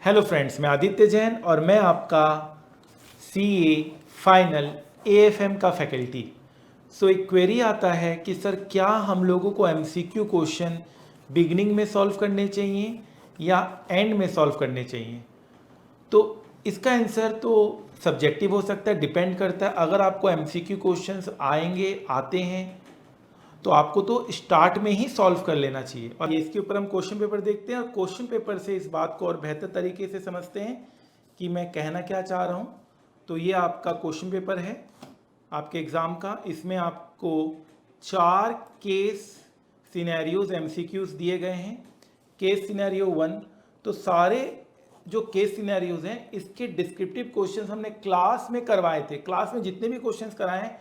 Hello friends, मैं आदित्य जैन और मैं आपका सीए फाइनल एएफएम का फैकल्टी। एक क्वेरी आता है कि सर क्या हम लोगों को एमसीक्यू क्वेश्चन बिगनिंग में सॉल्व करने चाहिए या एंड में सॉल्व करने चाहिए। तो इसका आंसर तो सब्जेक्टिव हो सकता है, डिपेंड करता है। अगर आपको एमसीक्यू क्वेश्चंस आते हैं तो आपको तो स्टार्ट में ही सॉल्व कर लेना चाहिए। और इसके ऊपर हम क्वेश्चन पेपर देखते हैं और क्वेश्चन पेपर से इस बात को और बेहतर तरीके से समझते हैं कि मैं कहना क्या चाह रहा हूँ। तो ये आपका क्वेश्चन पेपर है आपके एग्ज़ाम का। इसमें आपको 4 केस सिनेरियोज एमसीक्यूज दिए गए हैं। केस सिनेरियो 1, तो सारे जो केस सिनेरियोज हैं इसके डिस्क्रिप्टिव क्वेश्चंस हमने क्लास में करवाए थे। क्लास में जितने भी क्वेश्चंस कराए हैं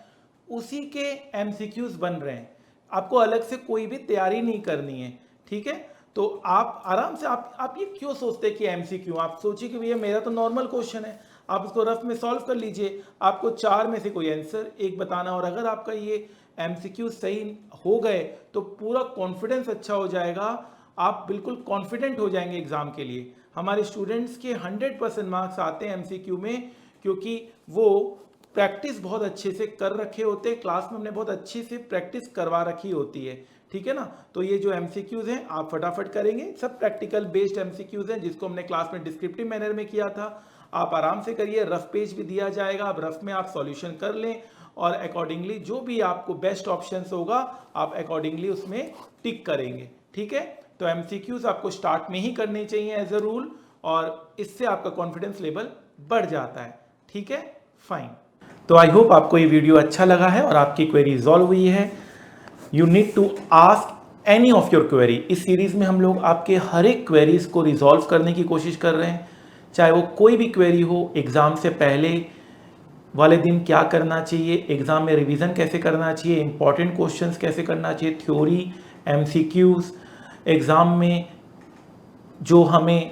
उसी के एमसीक्यूज बन रहे हैं। आपको अलग से कोई भी तैयारी नहीं करनी है, ठीक है। तो आप आराम से आप ये क्यों सोचते हैं कि एमसीक्यू, आप सोचिए कि भैया मेरा तो नॉर्मल क्वेश्चन है, आप उसको रफ में सॉल्व कर लीजिए। आपको 4 में से कोई आंसर एक बताना, और अगर आपका ये एमसीक्यू सही हो गए तो पूरा कॉन्फिडेंस अच्छा हो जाएगा, आप बिल्कुल कॉन्फिडेंट हो जाएंगे एग्जाम के लिए। हमारे स्टूडेंट्स के 100% मार्क्स आते हैं एमसीक्यू में क्योंकि वो प्रैक्टिस बहुत अच्छे से कर रखे होते हैं। क्लास में हमने बहुत अच्छे से प्रैक्टिस करवा रखी होती है, ठीक है ना। तो ये जो एमसीक्यूज हैं आप फटाफट करेंगे, सब प्रैक्टिकल बेस्ड एमसीक्यूज हैं जिसको हमने क्लास में डिस्क्रिप्टिव मैनर में किया था। आप आराम से करिए, रफ पेज भी दिया जाएगा, अब रफ में आप सॉल्यूशन कर लें और अकॉर्डिंगली जो भी आपको बेस्ट ऑप्शन होगा आप अकॉर्डिंगली उसमें टिक करेंगे, ठीक है। तो एमसीक्यूज आपको स्टार्ट में ही करने चाहिए एज अ रूल, और इससे आपका कॉन्फिडेंस लेवल बढ़ जाता है, ठीक है, फाइन। तो आई होप आपको ये वीडियो अच्छा लगा है और आपकी क्वेरी रिजॉल्व हुई है। You need to ask any of your query. इस सीरीज में हम लोग आपके हर एक क्वेरीज को रिजॉल्व करने की कोशिश कर रहे हैं, चाहे वो कोई भी क्वेरी हो। एग्जाम से पहले वाले दिन क्या करना चाहिए, एग्जाम में रिवीजन कैसे करना चाहिए, इंपॉर्टेंट क्वेश्चंस कैसे करना चाहिए, थ्योरी, एमसीक्यूज, एग्जाम में जो हमें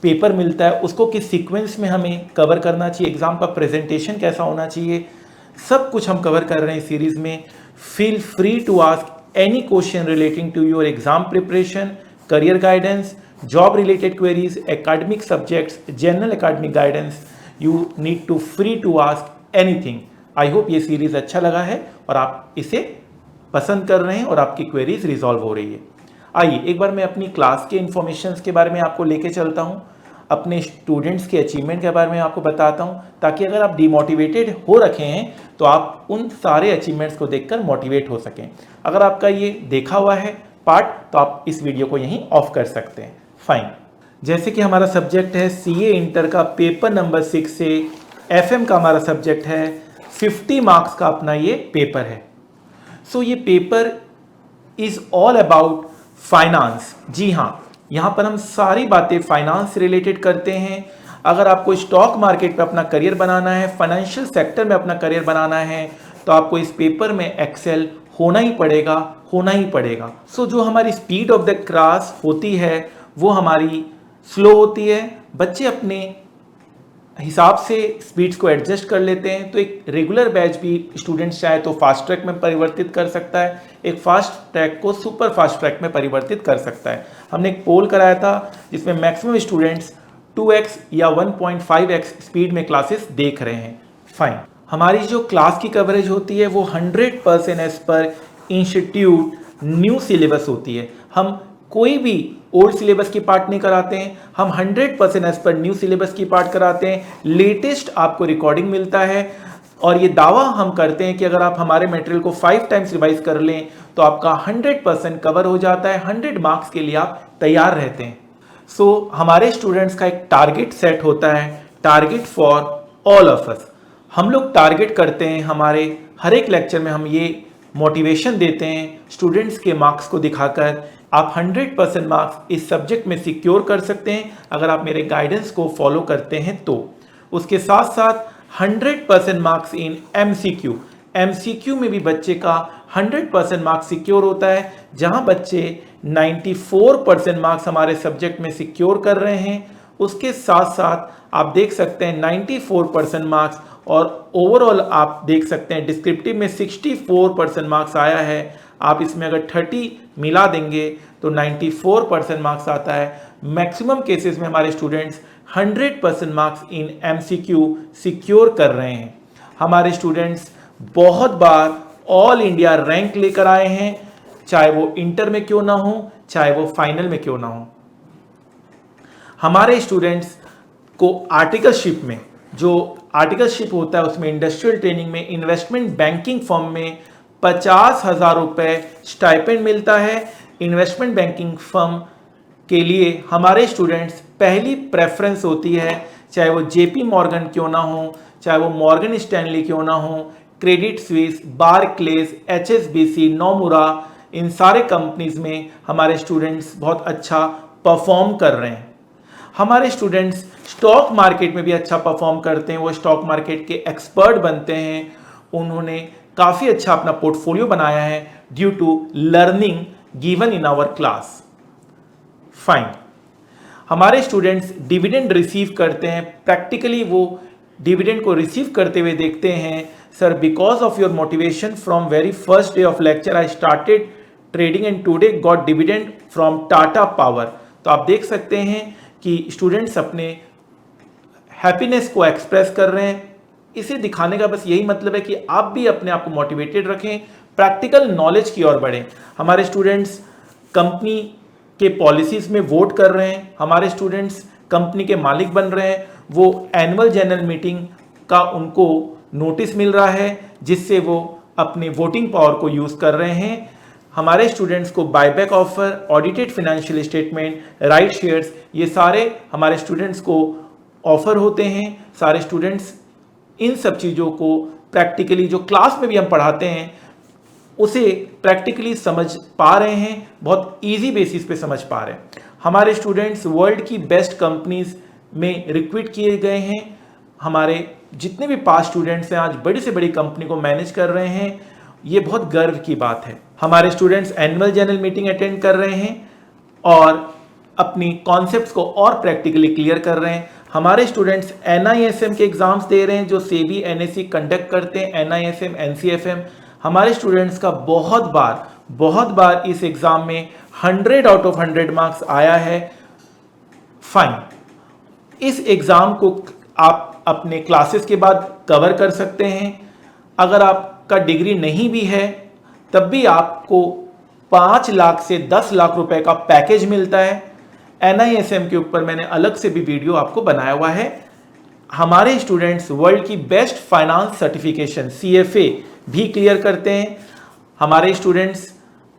पेपर मिलता है उसको किस सीक्वेंस में हमें कवर करना चाहिए, एग्जाम का प्रेजेंटेशन कैसा होना चाहिए, सब कुछ हम कवर कर रहे हैं इस सीरीज में। Feel free to ask any question relating to your exam preparation, career guidance, job related queries, academic subjects, general academic guidance. You need to free to ask anything. I hope ये series अच्छा लगा है और आप इसे पसंद कर रहे हैं और आपकी क्वेरीज रिजॉल्व हो रही है। आइए एक बार मैं अपनी क्लास के इंफॉर्मेशन के बारे में आपको लेके चलता हूँ, अपने स्टूडेंट्स के अचीवमेंट के बारे में आपको बताता हूँ, ताकि अगर आप डिमोटिवेटेड हो रखे हैं तो आप उन सारे अचीवमेंट्स को देखकर मोटिवेट हो सकें। अगर आपका ये देखा हुआ है पार्ट तो आप इस वीडियो को यहीं ऑफ कर सकते हैं, फाइन। जैसे कि हमारा सब्जेक्ट है सीए इंटर का पेपर नंबर 6 से एफएम का हमारा सब्जेक्ट है, 50 मार्क्स का अपना ये पेपर है। ये paper is all about finance. जी हाँ, यहाँ पर हम सारी बातें फाइनेंस से रिलेटेड करते हैं। अगर आपको स्टॉक मार्केट पे अपना करियर बनाना है, फाइनेंशियल सेक्टर में अपना करियर बनाना है, तो आपको इस पेपर में एक्सेल होना ही पड़ेगा, होना ही पड़ेगा। जो हमारी स्पीड ऑफ द क्लास होती है वो हमारी स्लो होती है। बच्चे अपने हिसाब से स्पीड्स को एडजस्ट कर लेते हैं। तो एक रेगुलर बैच भी स्टूडेंट्स चाहे तो फास्ट ट्रैक में परिवर्तित कर सकता है, एक फास्ट ट्रैक को सुपर फास्ट ट्रैक में परिवर्तित कर सकता है। हमने एक पोल कराया था जिसमें मैक्सिमम स्टूडेंट्स 2x या 1.5x स्पीड में क्लासेस देख रहे हैं, फाइन। हमारी जो क्लास की कवरेज होती है वो 100% as per institute new syllabus होती है। हम कोई भी ओल्ड सिलेबस की पार्ट नहीं कराते हैं, हम 100% एज पर न्यू सिलेबस की पार्ट कराते हैं। लेटेस्ट आपको रिकॉर्डिंग मिलता है और ये दावा हम करते हैं कि अगर आप हमारे मटेरियल को 5 टाइम्स रिवाइज कर लें तो आपका 100% कवर हो जाता है, 100 मार्क्स के लिए आप तैयार रहते हैं। हमारे स्टूडेंट्स का एक टारगेट सेट होता है, target for all of us. हम लोग टारगेट करते हैं, हमारे हर एक लेक्चर में हम ये मोटिवेशन देते हैं स्टूडेंट्स के मार्क्स को दिखाकर। आप 100% मार्क्स इस सब्जेक्ट में सिक्योर कर सकते हैं अगर आप मेरे गाइडेंस को फॉलो करते हैं तो। उसके साथ साथ 100% मार्क्स इन एमसीक्यू। एमसीक्यू में भी बच्चे का 100% मार्क्स सिक्योर होता है। जहां बच्चे 94% मार्क्स हमारे सब्जेक्ट में सिक्योर कर रहे हैं, उसके साथ साथ आप देख सकते हैं 94% मार्क्स, और ओवरऑल आप देख सकते हैं डिस्क्रिप्टिव में 64% मार्क्स आया है। आप इसमें अगर 30 मिला देंगे तो 94% मार्क्स आता है। मैक्सिमम केसेस में हमारे students 100% marks in MCQ secure कर रहे हैं। हमारे स्टूडेंट्स बहुत बार ऑल इंडिया रैंक लेकर आए हैं, चाहे वो इंटर में क्यों ना हो, चाहे वो फाइनल में क्यों ना हो। हमारे स्टूडेंट्स को आर्टिकलशिप में, जो आर्टिकलशिप होता है उसमें इंडस्ट्रियल ट्रेनिंग में इन्वेस्टमेंट बैंकिंग फर्म में 50,000 रुपये स्टाइपेंड मिलता है। इन्वेस्टमेंट बैंकिंग फर्म के लिए हमारे स्टूडेंट्स पहली प्रेफरेंस होती है, चाहे वो JP मॉर्गन क्यों ना हो, चाहे वो मॉर्गन स्टैनली क्यों ना हो, क्रेडिट स्विस, बारक्लेज, HSBC, नोमुरा, इन सारे कंपनीज में हमारे स्टूडेंट्स बहुत अच्छा परफॉर्म कर रहे हैं। हमारे स्टूडेंट्स स्टॉक मार्केट में भी अच्छा परफॉर्म करते हैं, वो स्टॉक मार्केट के एक्सपर्ट बनते हैं। उन्होंने काफ़ी अच्छा अपना पोर्टफोलियो बनाया है due to learning given in our class. Fine. हमारे स्टूडेंट्स डिविडेंड रिसीव करते हैं, प्रैक्टिकली वो डिविडेंड को रिसीव करते हुए देखते हैं। Sir, because of your motivation from very first day of lecture I started trading and today got dividend from Tata power. तो आप देख सकते हैं कि स्टूडेंट्स अपने हैप्पीनेस को एक्सप्रेस कर रहे हैं। इसे दिखाने का बस यही मतलब है कि आप भी अपने आप को मोटिवेटेड रखें, प्रैक्टिकल नॉलेज की ओर बढ़ें। हमारे स्टूडेंट्स कंपनी के पॉलिसीज में वोट कर रहे हैं, हमारे स्टूडेंट्स कंपनी के मालिक बन रहे हैं। वो एनुअल जनरल मीटिंग का उनको नोटिस मिल रहा है, जिससे वो अपने वोटिंग पावर को यूज़ कर रहे हैं। हमारे स्टूडेंट्स को buyback offer, audited financial statement, right shares, ये सारे हमारे स्टूडेंट्स को ऑफर होते हैं। सारे स्टूडेंट्स इन सब चीज़ों को प्रैक्टिकली, जो क्लास में भी हम पढ़ाते हैं, उसे प्रैक्टिकली समझ पा रहे हैं, बहुत इजी बेसिस पे समझ पा रहे हैं। हमारे स्टूडेंट्स वर्ल्ड की बेस्ट कंपनीज में रिक्रूट किए गए हैं। हमारे जितने भी पास स्टूडेंट्स हैं आज बड़ी से बड़ी कंपनी को मैनेज कर रहे हैं, ये बहुत गर्व की बात है। हमारे students annual general meeting attend कर रहे हैं और अपनी कॉन्सेप्ट्स को और प्रैक्टिकली क्लियर कर रहे हैं। हमारे स्टूडेंट्स NISM के एग्जाम्स दे रहे हैं, जो SEBI NSE कंडक्ट करते हैं, NISM NCFM। हमारे स्टूडेंट्स का बहुत बार इस एग्जाम में 100 आउट ऑफ 100 मार्क्स आया है। फाइन। इस एग्जाम को आप अपने क्लासेस के बाद कवर कर सकते हैं। अगर आपका डिग्री नहीं भी है तब भी आपको 5 लाख से 10 लाख रुपए का पैकेज मिलता है। NISM के ऊपर मैंने अलग से भी वीडियो आपको बनाया हुआ है। हमारे स्टूडेंट्स वर्ल्ड की बेस्ट फाइनेंस सर्टिफिकेशन CFA भी क्लियर करते हैं। हमारे स्टूडेंट्स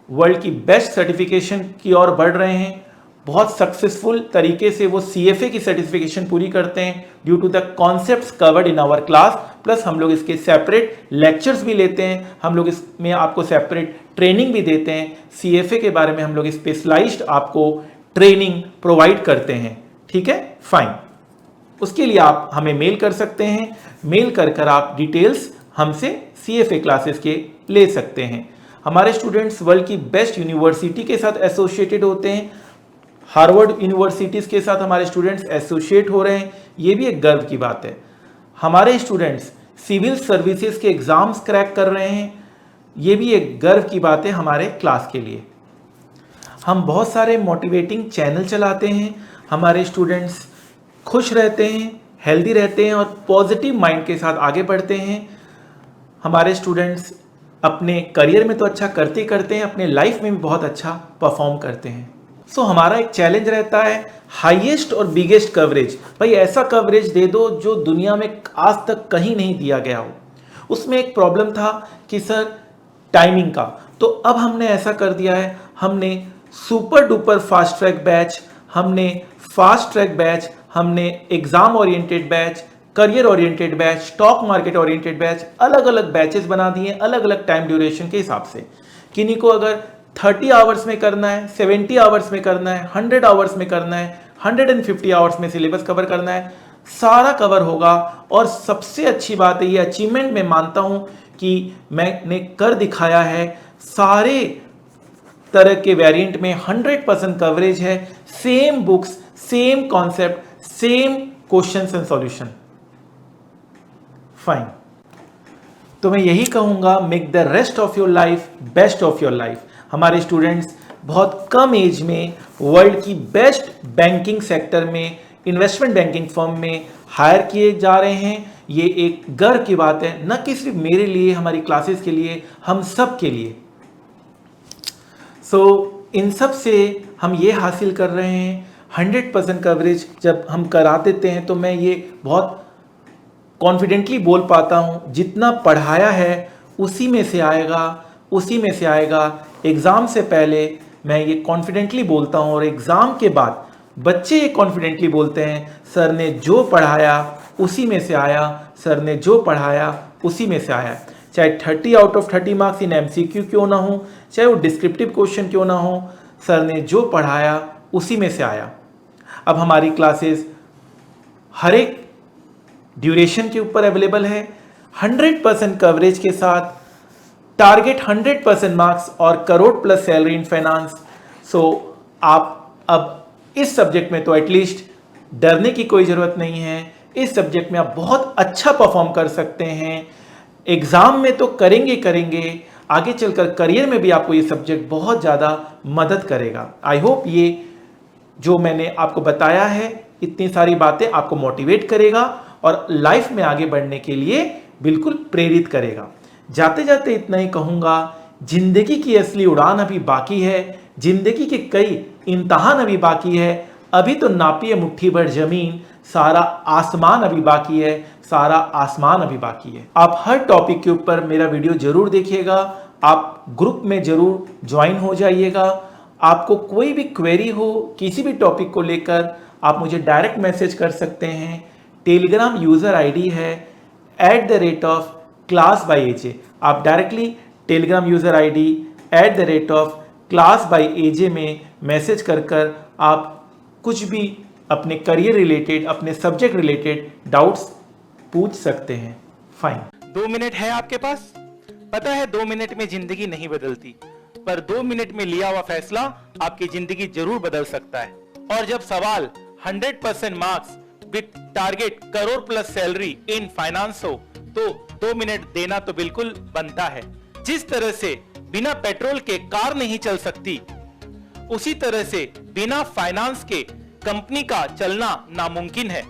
वर्ल्ड की बेस्ट सर्टिफिकेशन की ओर बढ़ रहे हैं। बहुत सक्सेसफुल तरीके से वो CFA की सर्टिफिकेशन पूरी करते हैं due to the concepts covered in our class. Plus हम लोग इसके सेपरेट लेक्चर्स भी लेते हैं, हम लोग इसमें आपको सेपरेट ट्रेनिंग भी देते हैं। CFA के बारे में हम लोग स्पेशलाइज्ड आपको ट्रेनिंग प्रोवाइड करते हैं। ठीक है, फाइन। उसके लिए आप हमें मेल कर सकते हैं। मेल कर आप डिटेल्स हमसे CFA क्लासेस के ले सकते हैं। हमारे स्टूडेंट्स वर्ल्ड की बेस्ट यूनिवर्सिटी के साथ एसोसिएटेड होते हैं। हार्वर्ड यूनिवर्सिटीज़ के साथ हमारे स्टूडेंट्स एसोसिएट हो रहे हैं, ये भी एक गर्व की बात है। हमारे स्टूडेंट्स सिविल सर्विसेज के एग्ज़ाम्स क्रैक कर रहे हैं, ये भी एक गर्व की बात है हमारे क्लास के लिए। हम बहुत सारे मोटिवेटिंग चैनल चलाते हैं, हमारे स्टूडेंट्स खुश रहते हैं, हेल्दी रहते हैं और पॉजिटिव माइंड के साथ आगे बढ़ते हैं। हमारे स्टूडेंट्स अपने करियर में तो अच्छा करते करते हैं, अपने लाइफ में भी बहुत अच्छा परफॉर्म करते हैं। सो हमारा एक चैलेंज रहता है हाईएस्ट और बिगेस्ट कवरेज। भाई ऐसा कवरेज दे दो जो दुनिया में आज तक कहीं नहीं दिया गया हो। उसमें एक प्रॉब्लम था कि सर टाइमिंग का, तो अब हमने ऐसा कर दिया है, हमने super duper fast track batch, हमने फास्ट ट्रैक बैच, हमने exam oriented batch, career oriented batch, stock market oriented batch, अलग अलग बैचेस बना दिए अलग अलग टाइम ड्यूरेशन के हिसाब से। किन्हीं को अगर 30 आवर्स में करना है, 70 आवर्स में करना है, 100 आवर्स में करना है, 150 आवर्स में सिलेबस कवर करना है, सारा कवर होगा। और सबसे अच्छी बात है, ये अचीवमेंट मैं मानता हूं कि मैंने कर दिखाया है। सारे तरह के वेरिएंट में 100% कवरेज है, same books, same concept, same questions and solution. Fine. तो मैं यही कहूंगा, make the rest of your life best of your life. हमारे स्टूडेंट्स बहुत कम एज में वर्ल्ड की बेस्ट बैंकिंग सेक्टर में, इन्वेस्टमेंट बैंकिंग फर्म में हायर किए जा रहे हैं। ये एक गर्व की बात है, न कि सिर्फ मेरे लिए, हमारी क्लासेस के लिए, हम सब के लिए। इन सब से हम ये हासिल कर रहे हैं 100% कवरेज जब हम करा देते हैं, तो मैं ये बहुत कॉन्फिडेंटली बोल पाता हूँ जितना पढ़ाया है उसी में से आएगा। एग्ज़ाम से पहले मैं ये कॉन्फिडेंटली बोलता हूँ और एग्ज़ाम के बाद बच्चे ये कॉन्फिडेंटली बोलते हैं, सर ने जो पढ़ाया उसी में से आया, सर ने जो पढ़ाया उसी में से आया। चाहे 30 out of 30 marks in MCQ क्यों ना हो, चाहे वो डिस्क्रिप्टिव क्वेश्चन क्यों ना हो, सर ने जो पढ़ाया उसी में से आया। अब हमारी क्लासेस हर एक ड्यूरेशन के ऊपर अवेलेबल है, 100% कवरेज के साथ, टारगेट 100% मार्क्स और crore plus salary in finance. आप अब इस सब्जेक्ट में तो एटलीस्ट डरने की कोई ज़रूरत नहीं है। इस सब्जेक्ट में आप बहुत अच्छा परफॉर्म कर सकते हैं। एग्ज़ाम में तो करेंगे, आगे चलकर करियर में भी आपको ये सब्जेक्ट बहुत ज़्यादा मदद करेगा। आई होप ये जो मैंने आपको बताया है, इतनी सारी बातें आपको मोटिवेट करेगा और लाइफ में आगे बढ़ने के लिए बिल्कुल प्रेरित करेगा। जाते जाते इतना ही कहूँगा, जिंदगी की असली उड़ान अभी बाकी है, जिंदगी के कई इम्तहान अभी बाकी है। अभी तो नापिए मुट्ठी भर जमीन, सारा आसमान अभी बाकी है। आप हर टॉपिक के ऊपर मेरा वीडियो जरूर देखिएगा, आप ग्रुप में जरूर ज्वाइन हो जाइएगा। आपको कोई भी क्वेरी हो किसी भी टॉपिक को लेकर, आप मुझे डायरेक्ट मैसेज कर सकते हैं। टेलीग्राम यूज़र आईडी है @class_by_aj। आप directly Telegram user ID @class_by_aj में मैसेज कर आप कुछ भी अपने करियर रिलेटेड, अपने सब्जेक्ट रिलेटेड डाउट्स पूछ सकते हैं। फाइन। 2 मिनट है आपके पास? पता है 2 मिनट में जिंदगी नहीं बदलती, पर 2 मिनट में लिया हुआ फैसला आपकी जिंदगी जरूर बदल सकता है। और जब सवाल 100% marks with target crore plus salary in finance हो, तो 2 मिनट देना तो बिल्कुल बनता है। जिस तरह से बिना पेट्रोल के कार नहीं चल सकती, उसी तरह से बिना फाइनेंस के कंपनी का चलना नामुमकिन है।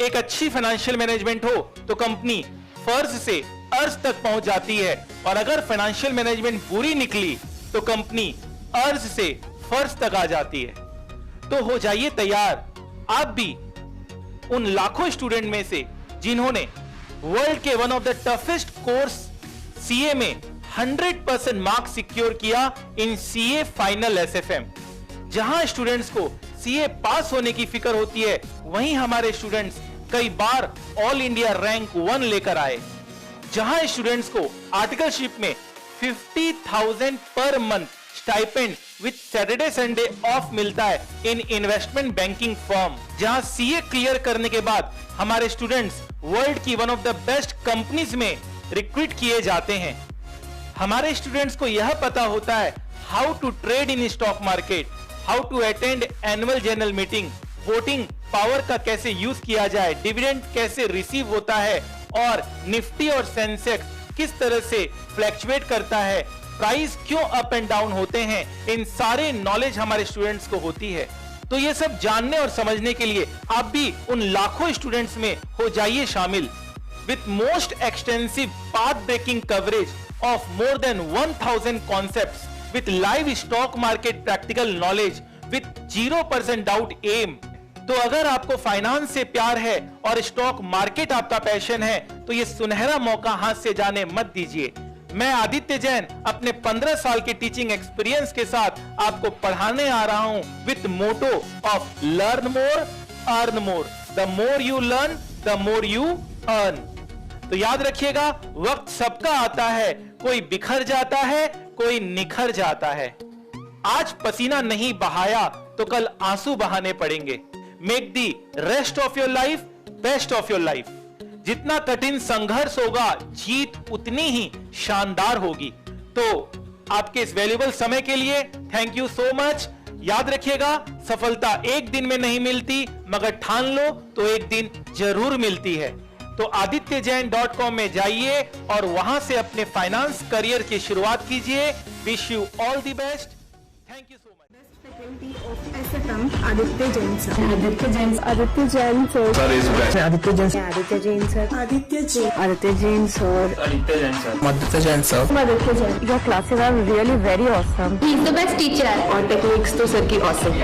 एक अच्छी फाइनेंशियल मैनेजमेंट हो तो कंपनी फर्ज से अर्ज तक पहुंच जाती है, और अगर फाइनेंशियल मैनेजमेंट बुरी निकली तो कंपनी अर्ज से फर्ज तक आ जाती है। तो हो जाइए तैयार आप भी उन लाखों स्टूडेंट में से जिन्होंने वर्ल्ड के one of the toughest course CA में 100% मार्क्स सिक्योर किया इन सीए फाइनल SFM। जहां स्टूडेंट्स को सीए पास होने की फिक्र होती है, वहीं हमारे स्टूडेंट्स कई बार ऑल इंडिया रैंक 1 लेकर आए। जहां स्टूडेंट्स को आर्टिकलशिप में 50,000 per month stipend with Saturday Sunday off मिलता है इन इन्वेस्टमेंट बैंकिंग फर्म। जहां सीए क्लियर करने के बाद हमारे स्टूडेंट्स वर्ल्ड की one of the best companies में रिक्रूट किए जाते हैं। हमारे स्टूडेंट्स को यह पता होता है how to trade in stock market, how to attend annual general meeting, voting power का कैसे यूज किया जाए, डिविडेंड कैसे रिसीव होता है, और निफ्टी और सेंसेक्स किस तरह से फ्लैक्चुएट करता है, प्राइस क्यों अप एंड डाउन होते हैं। इन सारे नॉलेज हमारे स्टूडेंट्स को होती है। तो ये सब जानने और समझने के लिए आप भी उन लाखों स्टूडेंट्स में हो जाइए शामिल। With most extensive path breaking coverage of more than 1000 concepts with live stock market practical knowledge with 0% doubt aim। तो अगर आपको फाइनेंस से प्यार है और स्टॉक मार्केट आपका पैशन है, तो ये सुनहरा मौका हाथ से जाने मत दीजिए। मैं आदित्य जैन अपने 15 साल के टीचिंग एक्सपीरियंस के साथ आपको पढ़ाने आ रहा हूं with motto of learn more earn more. The more you learn the more you earn. तो याद रखिएगा, वक्त सबका आता है, कोई बिखर जाता है, कोई निखर जाता है। आज पसीना नहीं बहाया तो कल आंसू बहाने पड़ेंगे। Make the rest of your life best of your life. जितना कठिन संघर्ष होगा, जीत उतनी ही शानदार होगी। तो आपके इस वैल्यूएबल समय के लिए थैंक यू सो मच। याद रखिएगा, सफलता एक दिन में नहीं मिलती, मगर ठान लो तो एक दिन जरूर मिलती है। तो adityajain.com में जाइए और वहां से अपने फाइनेंस करियर की शुरुआत कीजिए। Wish you all the best. Thank you so much. faculty of SFM, Aditya Jain sir. Aditya Jain sir. Aditya Jain sir. Aditya Jain sir. Aditya Jain sir. Aditya Jain. Aditya Jain sir. Aditya Jain sir. Madhya Jain sir. Aditya Jain. Your classes are really very awesome. He is the best teacher. और techniques तो sir की awesome.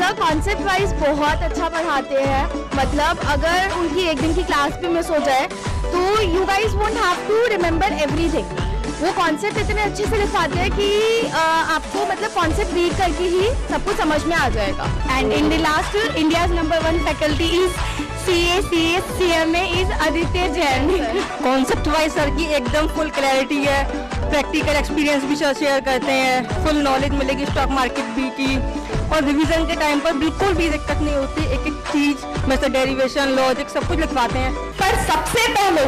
Sir concept wise बहुत अच्छा पढ़ाते हैं, मतलब अगर उनकी एक दिन की क्लास भी मिस हो जाए तो you guys won't have to remember everything. वो कॉन्सेप्ट इतने अच्छे से लिखाते हैं कि आपको मतलब कॉन्सेप्ट रीड करके ही सब कुछ समझ में आ जाएगा। And in the last India's number 1 faculty is CMA is Aditya Jain. Concept wise sir की एकदम फुल क्लैरिटी है, प्रैक्टिकल एक्सपीरियंस भी सर शेयर करते हैं, फुल नॉलेज मिलेगी स्टॉक मार्केट भी की, और रिवीजन के टाइम पर बिल्कुल भी दिक्कत नहीं होती, एक एक चीज जैसे डेरिवेशन लॉजिक सब कुछ लिखवाते हैं। पर सबसे पहले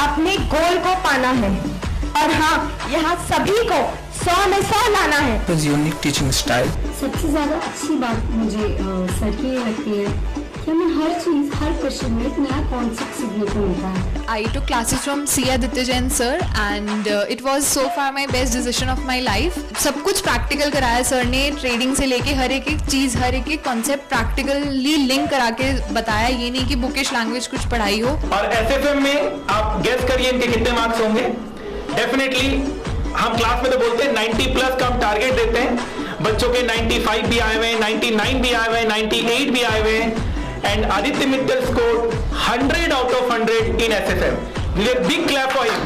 अपने गोल को पाना है, और हाँ यहाँ सभी को 100 में 100 लाना है। His unique teaching style. सबसे ज़्यादा अच्छी बात मुझे सर की ये लगती है कि हमें हर चीज़ हर क्वेश्चन में एक नया कॉन्सेप्ट सीखने को मिलता है। I took classes from C. Aditya Jain sir and it was so far my best decision of my life. सब कुछ प्रैक्टिकल कराया सर ने, ट्रेडिंग से लेके हर एक चीज़, हर एक कॉन्सेप्ट प्रैक्टिकली लिंक करा के बताया, ये नहीं कि बुकिश लैंग्वेज कुछ पढ़ाई हो। और SFM में आप गेस करिए इनके कितने मार्क्स होंगे। डेफिनेटली हम क्लास में तो बोलते हैं 90 प्लस का हम टारगेट देते हैं, बच्चों के 95 भी आए हुए हैं, 99 भी आए हुए हैं, 98 भी आए हुए हैं, and Aditya Mittal score 100 out of 100 in SFM. Give a big clap for him.